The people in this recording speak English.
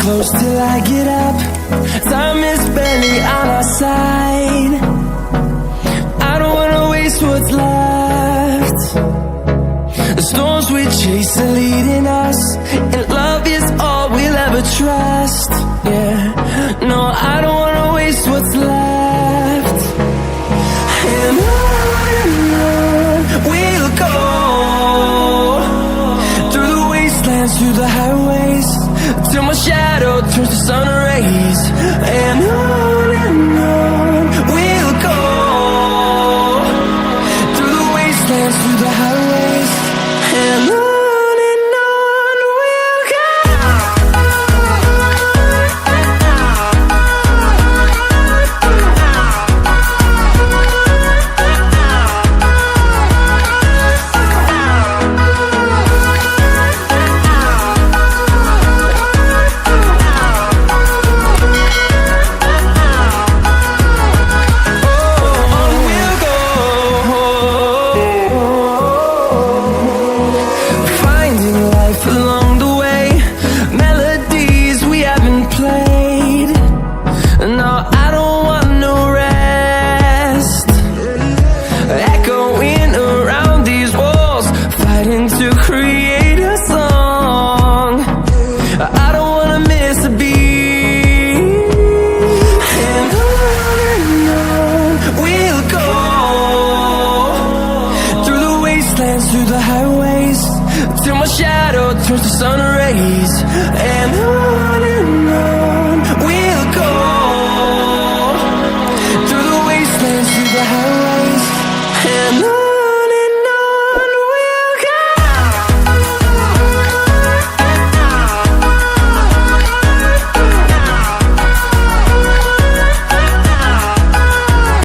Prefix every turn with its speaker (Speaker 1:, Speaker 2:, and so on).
Speaker 1: close till I get up. Time is barely on our side. I don't wanna waste what's left. The storms we chase are leading us, and love is all we'll ever trust. Yeah, no, I don't wanna waste what's left. And on we'll go, through the wastelands, through the highways, till my shadow turns to sun rays.